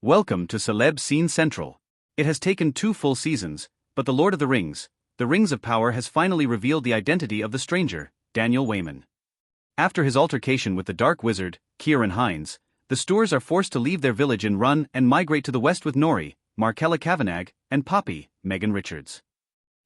Welcome to Celeb Scene Central. It has taken 2 full seasons, but The Lord of the Rings, The Rings of Power has finally revealed the identity of the stranger, Daniel Wayman. After his altercation with the Dark Wizard, Ciarán Hinds, the Stoors are forced to leave their village in Run and migrate to the west with Nori, Markella Kavanagh, and Poppy, Megan Richards.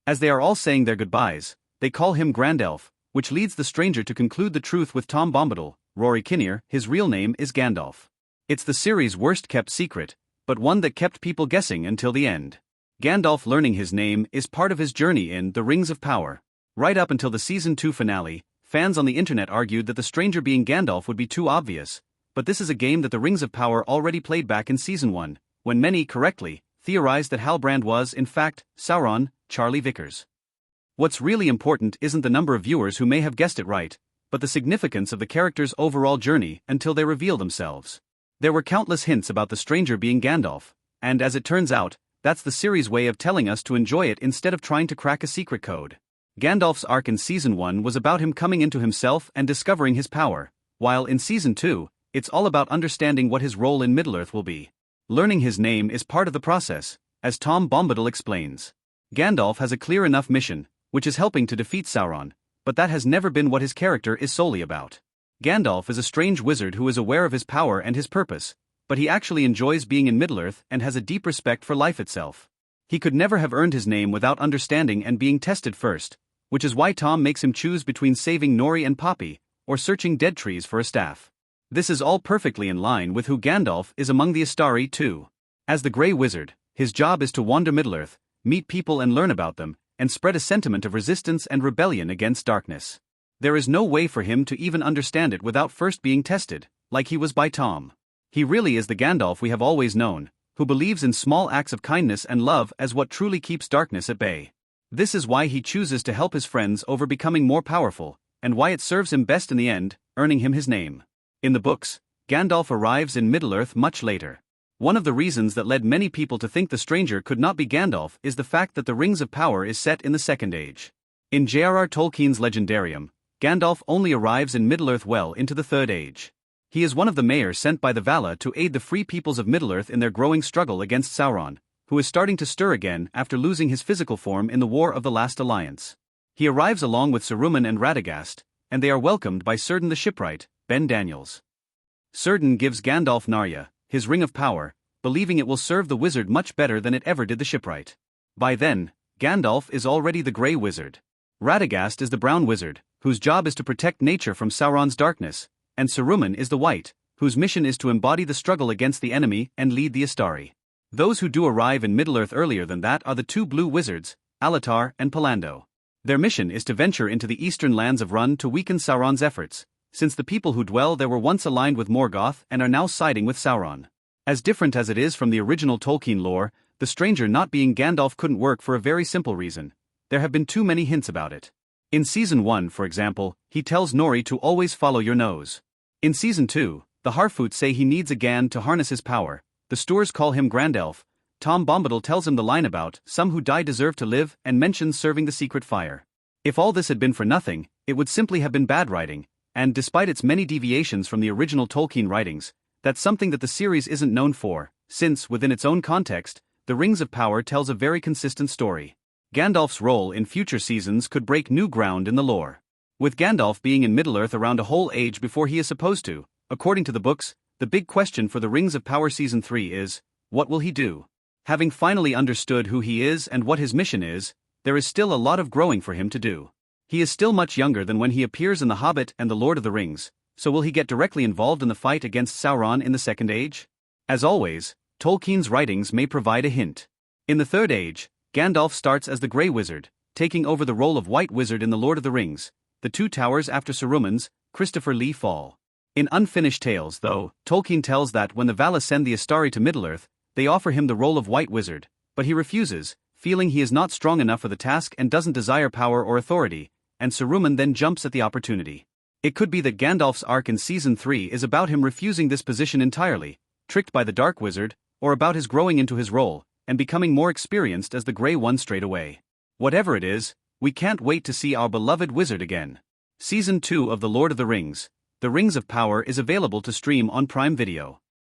As they are all saying their goodbyes, they call him Grand Elf, which leads the stranger to conclude the truth with Tom Bombadil, Rory Kinnear. His real name is Gandalf. It's the series' worst-kept secret, but one that kept people guessing until the end. Gandalf learning his name is part of his journey in The Rings of Power. Right up until the Season 2 finale, fans on the internet argued that the stranger being Gandalf would be too obvious, but this is a game that The Rings of Power already played back in Season 1, when many, correctly, theorized that Halbrand was, in fact, Sauron, Charlie Vickers. What's really important isn't the number of viewers who may have guessed it right, but the significance of the character's overall journey until they reveal themselves. There were countless hints about the stranger being Gandalf, and as it turns out, that's the series' way of telling us to enjoy it instead of trying to crack a secret code. Gandalf's arc in Season 1 was about him coming into himself and discovering his power, while in Season 2, it's all about understanding what his role in Middle-earth will be. Learning his name is part of the process, as Tom Bombadil explains. Gandalf has a clear enough mission, which is helping to defeat Sauron, but that has never been what his character is solely about. Gandalf is a strange wizard who is aware of his power and his purpose, but he actually enjoys being in Middle-earth and has a deep respect for life itself. He could never have earned his name without understanding and being tested first, which is why Tom makes him choose between saving Nori and Poppy, or searching dead trees for a staff. This is all perfectly in line with who Gandalf is among the Istari too. As the Grey Wizard, his job is to wander Middle-earth, meet people and learn about them, and spread a sentiment of resistance and rebellion against darkness. There is no way for him to even understand it without first being tested, like he was by Tom. He really is the Gandalf we have always known, who believes in small acts of kindness and love as what truly keeps darkness at bay. This is why he chooses to help his friends over becoming more powerful, and why it serves him best in the end, earning him his name. In the books, Gandalf arrives in Middle-earth much later. One of the reasons that led many people to think the stranger could not be Gandalf is the fact that the Rings of Power is set in the Second Age. In J.R.R. Tolkien's Legendarium, Gandalf only arrives in Middle-earth well into the Third Age. He is one of the Mayor sent by the Vala to aid the free peoples of Middle-earth in their growing struggle against Sauron, who is starting to stir again after losing his physical form in the War of the Last Alliance. He arrives along with Saruman and Radagast, and they are welcomed by Círdan the Shipwright, Ben Daniels. Círdan gives Gandalf Narya, his Ring of Power, believing it will serve the wizard much better than it ever did the shipwright. By then, Gandalf is already the Grey Wizard. Radagast is the Brown Wizard, whose job is to protect nature from Sauron's darkness, and Saruman is the White, whose mission is to embody the struggle against the enemy and lead the Istari. Those who do arrive in Middle-earth earlier than that are the 2 Blue Wizards, Alatar and Pallando. Their mission is to venture into the eastern lands of Run to weaken Sauron's efforts, since the people who dwell there were once aligned with Morgoth and are now siding with Sauron. As different as it is from the original Tolkien lore, the stranger not being Gandalf couldn't work for a very simple reason. There have been too many hints about it. In Season 1, for example, he tells Nori to always follow your nose. In Season 2, the Harfoots say he needs a Gand to harness his power, the Stoors call him Grand Elf, Tom Bombadil tells him the line about some who die deserve to live and mentions serving the secret fire. If all this had been for nothing, it would simply have been bad writing, and despite its many deviations from the original Tolkien writings, that's something that the series isn't known for, since, within its own context, The Rings of Power tells a very consistent story. Gandalf's role in future seasons could break new ground in the lore. With Gandalf being in Middle-earth around a whole age before he is supposed to, according to the books, the big question for The Rings of Power Season 3 is, what will he do? Having finally understood who he is and what his mission is, there is still a lot of growing for him to do. He is still much younger than when he appears in The Hobbit and The Lord of the Rings, so will he get directly involved in the fight against Sauron in the Second Age? As always, Tolkien's writings may provide a hint. In the Third Age, Gandalf starts as the Grey Wizard, taking over the role of White Wizard in The Lord of the Rings, The Two Towers after Saruman's, Christopher Lee fall. In Unfinished Tales, though, Tolkien tells that when the Vala send the Istari to Middle-earth, they offer him the role of White Wizard, but he refuses, feeling he is not strong enough for the task and doesn't desire power or authority, and Saruman then jumps at the opportunity. It could be that Gandalf's arc in Season 3 is about him refusing this position entirely, tricked by the Dark Wizard, or about his growing into his role, and becoming more experienced as the Grey One straight away. Whatever it is, we can't wait to see our beloved wizard again. Season 2 of The Lord of the Rings, The Rings of Power is available to stream on Prime Video.